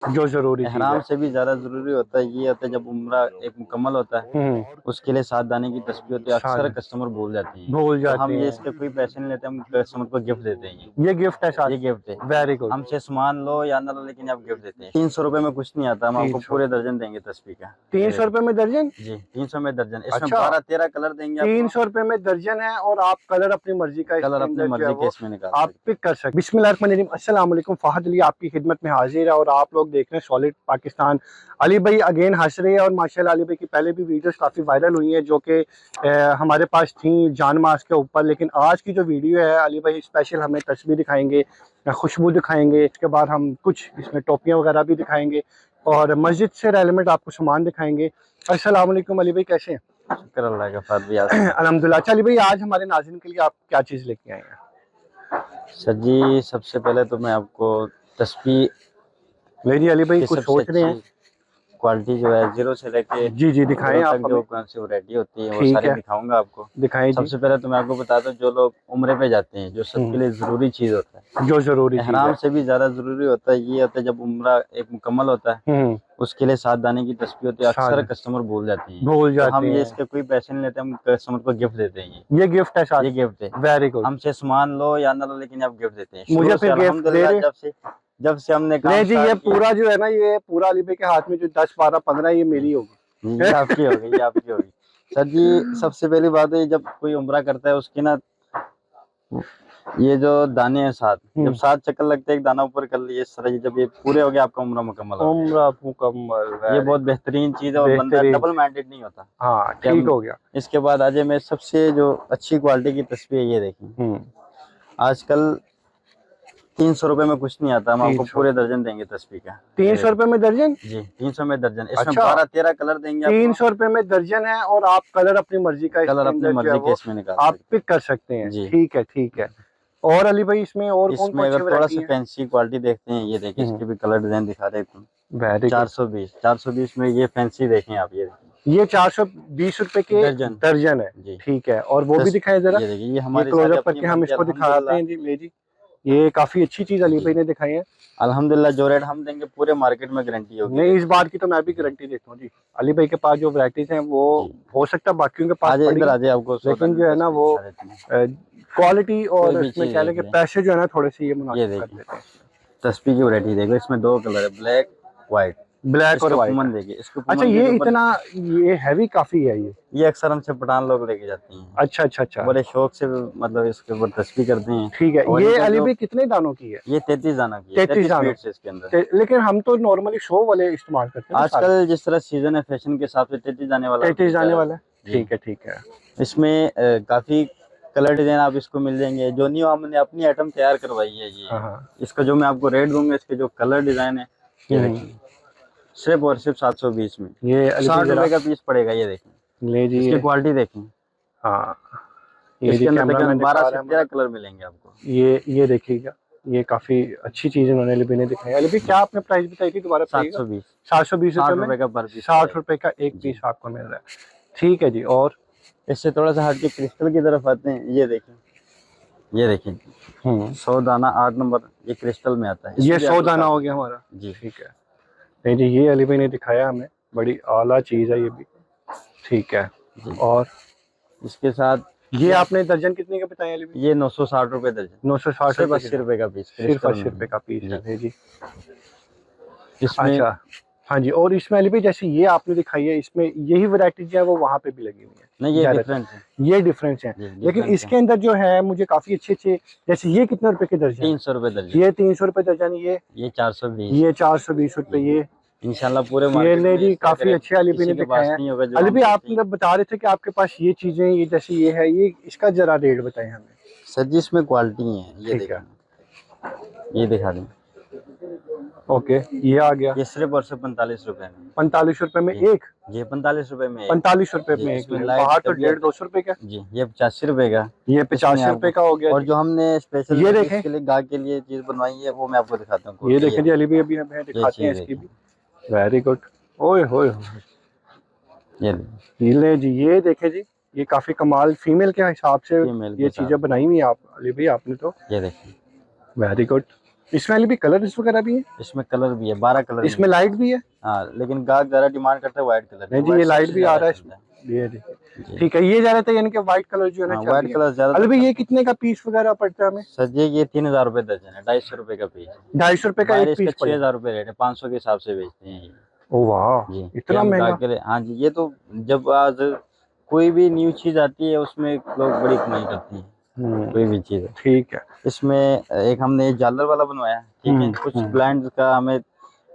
जो जरूरी चीज एहराम है। से भी ज्यादा जरूरी होता है ये होता है जब उम्रा एक मुकम्मल होता है उसके लिए 7 दाने की तस्बीह होती है। अक्सर शादी कस्टमर भूल जाते हैं, भूल तो जाते हम ये हैं। इसके कोई पैसे नहीं लेते, हम कस्टमर को गिफ्ट देते हैं। ये गिफ्ट है ये साथ। गिफ्ट है, वेरी गुड। हमसे सामान लो या ना लो लेकिन आप गिफ्ट देते हैं। 300 रुपए में कुछ नहीं आता, हम तीन आपको सौ पूरे दर्जन देंगे तस्बीह का। ये 300 देखिए रुपए में दर्जन। जी, 300 में दर्जन, इसमें अच्छा, 12-13 कलर देंगे तीन आपको। सौ रुपए में दर्जन है और आप कलर अपनी मर्जी का कलर इसके अपनी अंदर जो है मर्जी के वो इसमें निकाल आप सकते पिक कर सकते। बिस्मिल्लाहिर्रहमानिर्रहीम, अस्सलाम वालेकुम। फहद अली आपकी खिदमत में हाजिर है और आप लोग देख रहे हैं सॉलिड पाकिस्तान। अली भाई अगेन हंस रहे हैं और माशाल्लाह अली भाई की पहले भी वीडियोस काफ़ी वायरल हुई हैं जो कि हमारे पास थी जान मास के ऊपर। लेकिन आज की जो वीडियो है अली भाई स्पेशल हमें तस्वीर दिखाएंगे, खुशबू दिखाएंगे, इसके बाद हम कुछ इसमें टोपियाँ वगैरह भी दिखाएंगे और मस्जिद से रेलिवेंट आपको सामान दिखाएंगे। अस्सलाम वालेकुम अली भाई, कैसे हैं? हैं। शुक्र अल्लाह का, फर्ज भी आप सुनाएं। अल्हम्दुलिल्लाह। चलिए भाई आज हमारे नाज़रीन के लिए आप क्या चीज़ लेके आए हैं? सर जी, सबसे पहले तो मैं आपको तस्बीह ले जी अली भाई की कुछ सबसे सोच रहे अच्छी हैं। क्वालिटी जो है जीरो से लेके जी जी दिखाएं हीरो आप तक जो हमें। कौन सी वैरायटी होती है वो ठीक सारी है, दिखाऊंगा आपको। दिखाएं जी। सबसे पहले तो मैं आपको बताता हूँ, जो लोग उम्रे पे जाते हैं, जो सबके लिए जरूरी चीज होता है, जो जरूरी चीज एहराम है। से भी ज्यादा जरूरी होता है ये होता है जब उम्रा एक मुकम्मल होता है उसके लिए 7 दाने की तस्बीह होती है। अक्सर शादी कस्टमर भूल जाते हैं, भूल तो जाते हम ये हैं। इसके कोई पैसे नहीं लेते, हम कस्टमर को गिफ्ट देते हैं। ये गिफ्ट है साथ। ये गिफ्ट है, वेरी गुड। हमसे सामान लो या ना लो लेकिन आप गिफ्ट देते हैं। मुझे शुरू से फिर गिफ्ट दे अल्हम्दुलिल्लाह रहे। जब से हमने काम नहीं जी, ये स्टार्ट किया। पूरा जो है ना, ये पूरा अली भाई के हाथ में जो 10 12 15 ये जी मेरी जी, होगी। ये आपकी होगी, ये आपकी होगी। सर जी, सबसे पहली बात है जब कोई उम्रा करता है उसकी ना ये जो दाने हैं सात, जब 7 चक्कर लगते हैं एक दाना ऊपर कर लिए इस तरह, जब ये पूरे हो गए आपका उम्रा मुकम्मल हो गया। उम्र मुकम्मल। ये वेरी बहुत बेहतरीन चीज है और बंदा बेहतरीन। डबल माइंडेड नहीं होता हाँ कि ठीक हम। हो गया। इसके बाद आज मैं सबसे जो अच्छी क्वालिटी की तस्वीर ये देखी। आजकल 300 रुपए में कुछ नहीं आता, हम आपको 300 पूरे दर्जन देंगे तस्वीर का। ये 300 देखिए रुपए में दर्जन। जी, 300 में दर्जन, इसमें अच्छा, 12-13 कलर देंगे आपको। 300 रुपए में दर्जन है और आप कलर अपनी मर्जी का कलर इसके अपनी अंदर जो है मर्जी के वो इसमें निकाल आप सकते पिक कर सकते हैं। हैं जी। ठीक है ठीक है। और अली भाई इसमें और कौन इसमें कौन सी अगर थोड़ा वैरायटी सा है? फैंसी क्वालिटी देखते हैं, ये देखिए इसके भी कलर डिजाइन दिखा देता हूँ। Very good. 420 में ये फैंसी देखें आप, ये देखिए ये 420 रुपए के दर्जन दर्जन है। जी। ठीक है, और वो भी दस, दिखाए जरा। ये देखिए ये ये हमारी सारी क्लोजअप अपनी करके हम बनती है इसको दिखाते अल्हम्दुलिल्लाह। हैं जी। ले जी, ये काफी अच्छी चीज अली जी भाई ने दिखाई है। अल्हम्दुलिल्लाह, जो रेट हम देंगे पूरे मार्केट में गारंटी होगी नहीं, रेट इस बात की तो मैं भी की। जी गारंटी देता हूँ जी। अली भाई के पास जो वैरायटीज हैं वो जी, हो सकता है बाकियों के पास आ जाए पड़ी इधर, हो, आ जाए, आपको लेकिन सौदानी जो है ना तस्वीर वो दिखा देते हैं। क्वालिटी कोई और भी इसमें चीज कह लें देख कि लें, पैसे जो है ना थोड़े से ये ये मुनासिब कर देखिए देते हैं। तस्वीर की वैरायटी देखो, इसमें 2 कलर है, ब्लैक व्हाइट। ब्लैक और इसके वाइट है। पुमन देखिए, इसके अच्छा, पुमन के ये जो ऊपर, इतना ये हैवी काफी है ये। ये अक्सर हमसे पठान लोग लेके जाते हैं, अच्छा अच्छा अच्छा। बड़े शौक से मतलब इसके ऊपर तस्वीर करते हैं। ठीक है, और ये इनका अली जो भाई कितने दानों की है? ये 33 दाना की है, 33 33 दानों। फीट से इसके अंदर। लेकिन हम तो नॉर्मली शो वाले इस्तेमाल करते हैं ना सारे। आजकल जिस तरह सीजन है फैशन के हिसाब से 33 दाने वाला 33 मिल जा दाने रहा वाला है। है जी। ठीक है ठीक है। इसमें काफी कलर डिजाइन आप इसको मिल जाएंगे, जो न्यू हमने अपनी आइटम तैयार करवाई है ये। हाँ हाँ। इसका जो मैं आपको रेट दूंगा, इसके जो कलर डिजाइन है ये हम्म। देखिए, सिर्फ और सिर्फ 720 में। ये अली भाई 60 जरा रुपए का पीस पड़ेगा, ये देखें ले जी इसकी ये। क्वालिटी देखें। हाँ, ये जी इसके अंदर कैमरा तकरीबन मैन 12 दिखा से रहा है 13 हमारा। कलर मिलेंगे आपको। ये देखिएगा, ये काफी अच्छी चीज उन्होंने अली भाई ने दिखाई। अली भाई क्या आपने प्राइस बताई थी, दोबारा बताइएगा। 720, 720 रुपए 60 में रुपए का पर पीस 60 पड़ेगा रुपए का एक जी। पीस आपको मिल रहा है। ठीक है जी। और इससे थोड़ा सा हट के क्रिस्टल की तरफ आते हैं, ये देखें, ये देखें 100 दाना 8 नंबर, ये क्रिस्टल में आता है। ये इसमें भी 100 आपको दाना साथ हो गया हमारा। जी। ठीक है। नहीं जी, ये अली भाई ने दिखाया हमें, बड़ी आला चीज है ये भी। ठीक है। जी, और इसके साथ ये आपने दर्जन कितने के बताए अली भाई? ये 960 रुपए दर्जन, 960 सिर्फ रुपए 80 रुपए का पीस सिर्फ क्रिस्टल 80 रुपए का पीस में है जी। इसमें अच्छा, हाँ जी। और इसमें अली भाई जैसे ये आपने दिखाई है, इसमें यही वैरायटी जो है वो वहाँ पे भी लगी हुई है। नहीं, ये ज्यादातर डिफरेंट है ये डिफरेंस है। जी, लेकिन डिफरेंट इसके अंदर जो है मुझे काफी अच्छे अच्छे, जैसे ये कितने रुपए के दर्जन है? 300 रुपए दर्जन, ये 300 रुपए दर्जन। ये 420, ये 420 रुपए। ये इंशाल्लाह पूरे ये मार्केट ले में जी, इस तरह का काफी रेट अच्छे अली भाई किसी ने के दिखाए पास हैं। नहीं होगा जो अली हम भाई आप देते हैं। मतलब बता रहे थे कि आपके पास ये चीजें, ये जैसे ये है, ये इसका जरा रेट बताएं हमें। सर जी, इसमें क्वालिटी है, ये ठीक है। देखें, ये दिखा दें, ओके, ये आ गया ये सिर्फ और सिर्फ 45 रुपए में। 45 रुपए में एक। ये 45 रुपए में एक। 45 रुपए जी, में एक इसमें ले। लाइट बाहर तो तबीयत 150 रुपए का। जी, ये 85 रुपए का। ये इसमें 85 रुपए आपको का हो गया और जी। जो हमने स्पेशल ये देखें, इसके लिए गाहक के लिए चीज बनवाई है वो मैं आपको दिखाता हूँ। ये देखें जी अली भाई, अभी हमें ये दिखाते हैं चीज इसकी देखें, भी। Very good. ओए होए, ये ये ले जी, ये देखें जी, ये काफी कमाल फीमेल के हिसाब से फीमेल के ये साथ, चीजें बनाई हुई हैं आप अली भाई आपने तो। ये देखें, वेरी गुड। इसमें अली भी कलर वगैरह भी है, इसमें कलर भी है, 12 कलर इसमें लाइट भी है। हाँ, लेकिन गाहक ज्यादा डिमांड करता है व्हाइट कलर। नहीं जी, ये लाइट भी आ रहा है इसमें, ये देखिए। ठीक है, ये ज्यादातर यानी कि व्हाइट कलर जो है ना हाँ, चल व्हाइट रही है। कलर ज्यादा। अली भाई ये कितने का पीस वगैरह पड़ता है हमें? सर जी ये 3000 रुपए दर्जन है, 250 रुपए का पीस। 250 रुपए का बाहर एक इसका पीस पड़ेगा। 6000 रुपए रेट है, 500 के हिसाब से बेचते हैं ये। ओ वाह, जी इतना हम महंगा। गाहक के लिए, हाँ जी, ये तो जब आज कोई भी न्यू चीज आती है उसमें लोग बड़ी कमाई करते हैं, कोई भी चीज है। ठीक है। इसमें एक हमने झालर वाला बनवाया, ठीक है। कुछ ब्लाइंड का हमें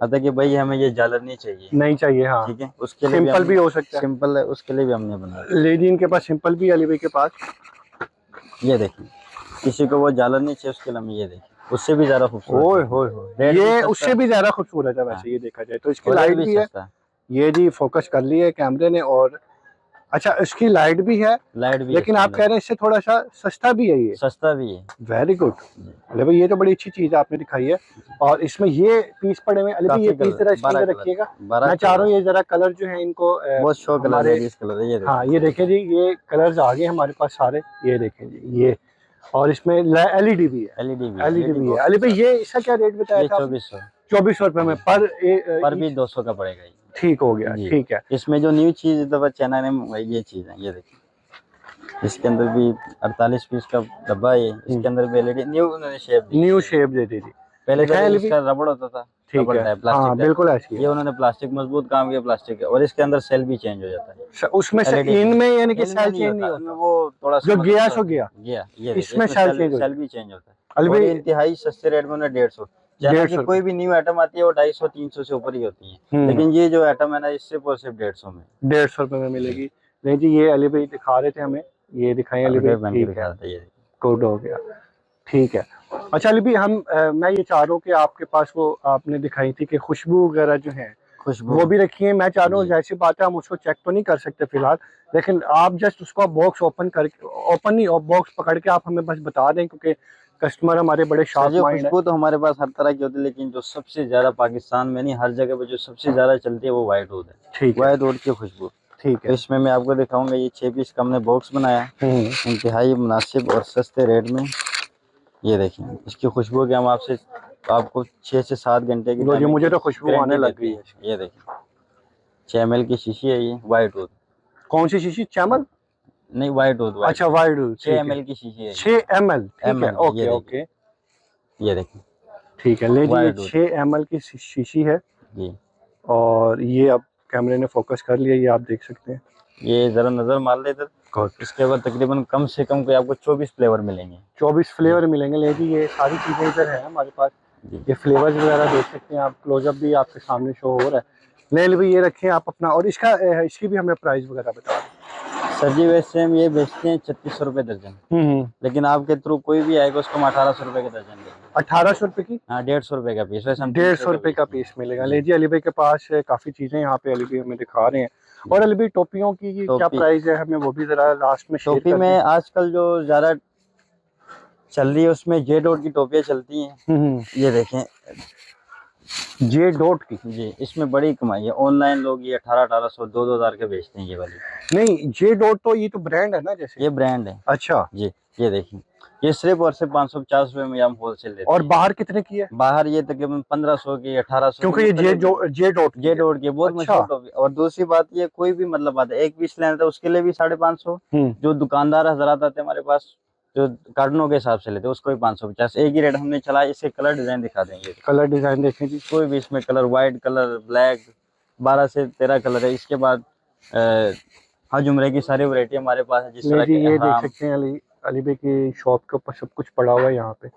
आता कि भाई हमें ये झालर नहीं चाहिए, नहीं चाहिए, हाँ। ठीक है, उसके लिए सिंपल भी हो सकता है। सिंपल है, उसके लिए भी हमने बनाया। लेडी इनके पास सिंपल भी, अली भाई के पास। ये देखिए, किसी को वो झालर नहीं चाहिए उसके लिए हम ये देखिए, उससे भी ज्यादा खूबसूरत। ओए होए होए, ये उससे भी ज्यादा खूबसूरत है वैसे ये देखा जाए तो। इसकी लाइट भी है, ये जी फोकस कर ली है कैमरे ने। और अच्छा, इसकी लाइट भी है, लेकिन आप कह रहे हैं इससे थोड़ा सा सस्ता भी है, ये सस्ता भी है। वेरी गुड अली भाई, ये तो बड़ी अच्छी चीज आपने दिखाई है। और इसमें ये पीस पड़े हुए अली भाई, ये पीस जरा इसके अंदर रखिएगा। मैं चाह रहा हूँ ये जरा कलर जो है इनको बहुत शो कलर है, कलर है ये। हाँ ये देखें जी, ये कलर्स आ गए हमारे पास सारे, ये देखें जी ये। और इसमें एलईडी भी है, एलईडी भी है। अली भाई ये इसका क्या रेट बताया था? 2400 रुपए में पर भी 200 का पड़ेगा ये। ठीक हो गया, ठीक है। इसमें जो न्यू चीज दबा चाइना ने ये चीज है, ये देखिए, इसके अंदर भी 48 पीस का डब्बा है। इसके अंदर भी एलईडी न्यू शेप दे दी थी। पहले इसका रबड़ होता था, ठीक है, हाँ बिल्कुल ऐसी है। ये उन्होंने प्लास्टिक मजबूत काम किया, प्लास्टिक और इसके अंदर सेल भी चेंज हो जाता है। उसमें से इनमें यानी कि सेल चेंज नहीं होता, वो थोड़ा जो गया सो गया। ये इसमें सेल भी चेंज होता है। और इंतहाई सस्ते रेट में 150। कोई भी न्यू आइटम आती है वो 250-300 से ऊपर ही होती है, लेकिन ये जो आइटम है ना इससे सिर्फ 150 में 150 रुपए में मिलेगी। नहीं जी, ये अली भाई दिखा रहे थे हमें, ये दिखाएं अली भाई, ठीक है, गुड हो गया, ठीक है। अच्छा अली भाई, मैं ये चाह रहा हूँ कि आपके पास वो आपने दिखाई थी कि खुशबू वगैरह जो है वो भी रखी है। मैं चाह रहा हूँ, जैसी बात है हम उसको चेक तो नहीं कर सकते फिलहाल, लेकिन आप जस्ट उसको बॉक्स ओपन नहीं, बॉक्स पकड़ के आप हमें बस बता दें, क्योंकि कस्टमर हमारे बड़े शार्प माइंड है। खुशबू तो हमारे पास हर तरह की होती है, लेकिन जो सबसे ज्यादा पाकिस्तान में नहीं हर जगह पे जो सबसे ज्यादा चलती है वो व्हाइट वुड है। ठीक है, व्हाइट वुड की खुशबू, ठीक है। इसमें मैं आपको दिखाऊंगा, ये 6 पीस का हमने बॉक्स बनाया, इंतहाई मुनासिब और सस्ते रेट में। ये देखिए, इसकी खुशबू के हम आपको 6 से 7 घंटे की मुझे तो खुशबू आने लग गई है। ये देखिए, 6 ml की शीशी है ये, व्हाइट वुड। कौन सी शीशी? चैमल नहीं, व्हाइट वुड। अच्छा, व्हाइट वुड, 6 ml की शीशी है, 6 ml, ठीक है, ओके ओके। ये देखिए, ठीक है, ले जी, 6 ml की शीशी है जी। और ये अब कैमरे ने फोकस कर लिया, ये आप देख सकते हैं। ये जरा नजर मार ले इधर। इसके बाद तकरीबन कम से कम कोई आपको 24 फ्लेवर मिलेंगे, 24 फ्लेवर मिलेंगे। ले जी, ये सारी चीजें इधर है हमारे पास, ये फ्लेवर्स वगैरह देख सकते हैं आप, क्लोजअप भी आपके सामने शो हो रहा है। ले भी ये रखें आप अपना, और इसकी भी हमें प्राइस वगैरह बता दें। सर जी वैसे हम ये बेचते हैं 3600 रुपए दर्जन, लेकिन आपके थ्रू कोई भी आएगा उसको हम 1800 रुपए का दर्जन देंगे। 1800 रुपए की? हाँ, 150 रुपए का पीस। वैसे 150 रुपए का पीस मिलेगा। ले जी, अली भाई के पास काफी चीजें यहाँ पे अली भाई हमें दिखा रहे हैं। और अली भाई टोपियों की क्या प्राइस है, हमें वो भी जरा लास्ट में शेयर कर दें। टोपी में आजकल जो ज्यादा चल रही है उसमें जे डॉट की टोपियां चलती हैं। ये देखें, जे डॉट की जी, इसमें बड़ी कमाई है। ऑनलाइन लोग ये 1800 2-2000 के बेचते हैं ये वाली। नहीं, जे डॉट तो ये तो ब्रांड है ना, जैसे ये ब्रांड है। अच्छा जी, ये देखिए, ये सिर्फ और सिर्फ 550 रुपए में हम होलसेल देते हैं। और बाहर कितने की है? बाहर ये तकरीबन 1500 की, 1800, क्योंकि ये जे डॉट की बहुत मशहूर टोपी। और दूसरी बात ये, कोई भी मतलब आता है एक पीस लेना था उसके लिए भी 550। जो दुकानदार हजरात आते हैं हमारे पास जो कार्टनों के हिसाब से लेते हैं उसको भी 550। एक ही रेट हमने चला। इससे कलर डिजाइन दिखा देंगे। कलर डिजाइन देखें जी, कोई भी इसमें कलर, व्हाइट कलर, ब्लैक, 12 से 13 कलर है। इसके बाद हज उम्रे की सारी वैरायटी हमारे पास है। जिस तरह की ये देख सकते हैं, अली भाई की शॉप के ऊपर सब कुछ पड़ा हुआ है यहाँ पे।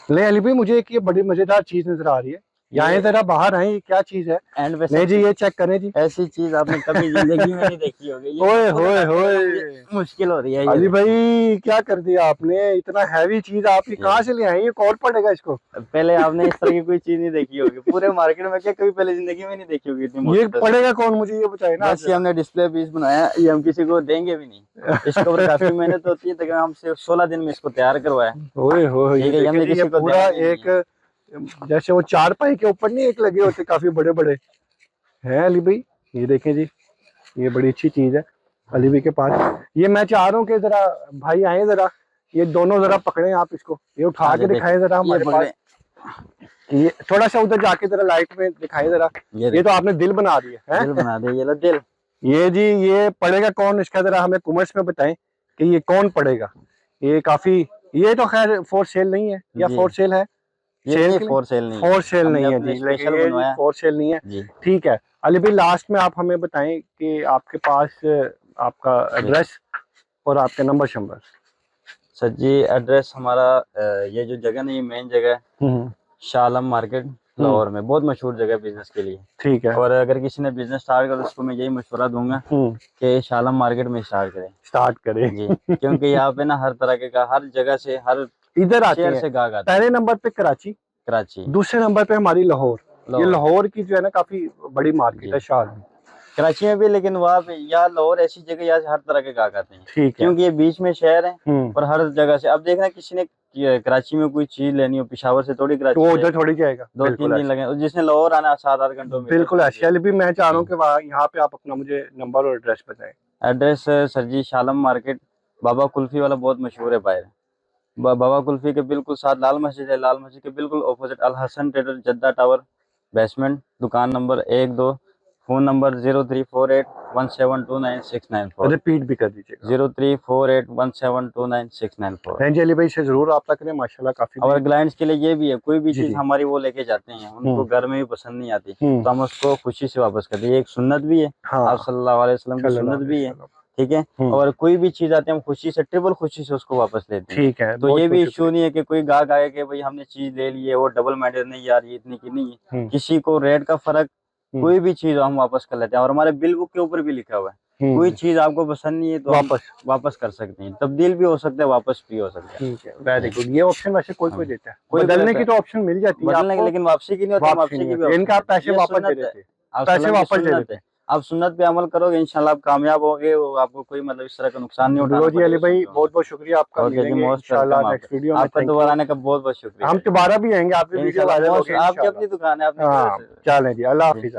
ले अली भाई, मुझे एक ये बड़ी मजेदार चीज नजर आ रही है, यहाँ जरा बाहर आए, ये क्या चीज है? एंड पे नहीं जी, ये चेक करें जी। ऐसी चीज आपने कभी जिंदगी में नहीं देखी होगी। ओए होए होए, मुश्किल हो रही है अली भाई, क्या कर दिया आपने? इतना हैवी चीज आपने कहाँ से ले आई? ये कौन पड़ेगा इसको? पहले आपने इस तरह की कोई चीज नहीं देखी होगी पूरे मार्केट में, क्या कभी पहले जिंदगी में नहीं देखी होगी इतनी। ये पड़ेगा कौन, मुझे ये बताए ना। बस ये हमने डिस्प्ले पीस बनाया, ये हम किसी को देंगे भी नहीं। इसके ऊपर काफी मेहनत होती है, तक हमसे 16 दिन में इसको तैयार करवाया। ओए होए, ये पूरा एक, जैसे वो 4 पाई के ऊपर नहीं एक लगे होते काफी बड़े बड़े हैं अली भाई। ये देखें जी, ये बड़ी अच्छी चीज है अली भाई के पास। ये मैं चाह रहा हूँ कि जरा भाई आए, जरा ये दोनों जरा पकड़े आप इसको, ये उठा हाँ, के ये दिखाएं जरा ये हमारे पकड़े, पास। ये थोड़ा सा उधर जाके जरा लाइट में दिखाएं जरा। ये तो आपने दिल बना दिया है। दिल बना दे, ये लो दिल। ये जी, ये पड़ेगा कौन, इसका जरा हमें कॉमर्स में बताएं कि ये कौन पड़ेगा। ये काफी, ये तो खैर फॉर सेल नहीं है, या जी। फॉर सेल है? ये सेल नहीं, के लिए? फॉर सेल नहीं, फॉर सेल हमने नहीं है अपने जी, स्पेशल लेकिन बनवाया फॉर सेल नहीं है। जी। ठीक है अली भाई, लास्ट में आप हमें बताएं कि आपके पास आपका एड्रेस और आपका नंबर शंबर। सर जी एड्रेस हमारा ये जो जगह नहीं, मेन जगह है शाह आलम मार्केट लाहौर में, बहुत मशहूर जगह है बिजनेस के लिए। ठीक है। और अगर किसी ने बिजनेस स्टार्ट करा, उसको मैं यही मशवरा दूंगा कि शाह आलम मार्केट में स्टार्ट करें जी, क्योंकि यहाँ पे ना हर तरह के का, हर जगह से, हर इधर आते शहर हैं। से गाहक आते हैं। पहले नंबर पे कराची, कराची, दूसरे नंबर पे हमारी लाहौर। ये लाहौर की जो है ना काफी बड़ी मार्केट है शाह में। कराची में भी, लेकिन वहाँ पे यहाँ लाहौर ऐसी जगह, यहाँ से हर तरह के गाहक आते हैं। ठीक है। क्योंकि ये बीच में शहर है और हर जगह से, अब देखना किसी ने कराची में कोई चीज लेनी हो, पिशावर से थोड़ी कराची तो उधर थोड़ी जाएगा, 2-3 दिन लगे, और जिसने लाहौर आना 7-8 घंटों में। बिल्कुल ऐसे। अली भी मैं चाह रहा हूँ कि वहाँ यहाँ पे आप अपना मुझे नंबर और एड्रेस बताएं। एड्रेस सर जी शाह आलम मार्केट, बाबा कुल्फी वाला बहुत मशहूर है बाहर। बाबा कुल्फी के बिल्कुल साथ लाल मस्जिद है, लाल मस्जिद के बिल्कुल opposite Al Hasan trader Jadda tower basement, दुकान नंबर 1-2, फोन नंबर 034817296994। रिपीट भी कर दीजिएगा। 034817296994। हाँ जी अली भाई से जरूर रब्ता करें, माशाल्लाह काफी। और क्लाइंट्स के लिए ये भी है, कोई भी जी, चीज जी। हमारी वो लेके जाते हैं, उनको घर में भी पसंद नहीं आती, हम्म। तो हम उसको खुशी से वापस करते हैं। ये एक सुन्नत भी है, हाँ। आप सल्लल्लाहु अलैहि वसल्लम की सुन्नत भी है, ठीक है। और कोई भी चीज आती है हम खुशी से, ट्रिपल खुशी से उसको वापस लेते हैं। ठीक है। तो ये भी इश्यू नहीं है कि कोई गाहक आए कि भाई हमने चीज ले ली है, वो डबल माइंडेड नहीं यार, ये इतनी की नहीं है। किसी को रेट का फर्क, कोई भी चीज हम वापस कर लेते हैं, और हमारे बिल बुक के ऊपर भी लिखा हुआ है, कोई चीज आपको पसंद नहीं है तो वापस कर सकते हैं, तब्दील भी हो सकता है, वापस भी हो सकता है। ठीक है, वेरी गुड। ये ऑप्शन वैसे कोई देता है, बदलने की तो ऑप्शन मिल जाती है बदलने की, लेकिन वापसी की नहीं होती, वापसी की भी इनका आप पैसे वापस दे देते हैं, पैसे वापस दे देते हैं। आप सुन्नत पे अमल करोगे इंशाल्लाह आप कामयाब होगे, आपको कोई मतलब इस तरह का नुकसान नहीं उठाना पड़ेगा। अली भाई बहुत बहुत शुक्रिया आपका, मिलेंगे इंशाल्लाह नेक्स्ट वीडियो में। आपका दोबारा आने का बहुत बहुत शुक्रिया। हम दोबारा भी आएंगे, आपकी वीडियो वायरल हो गई, आपकी अपनी दुकान है, आपने चलें जी, अल्लाह हाफिज़।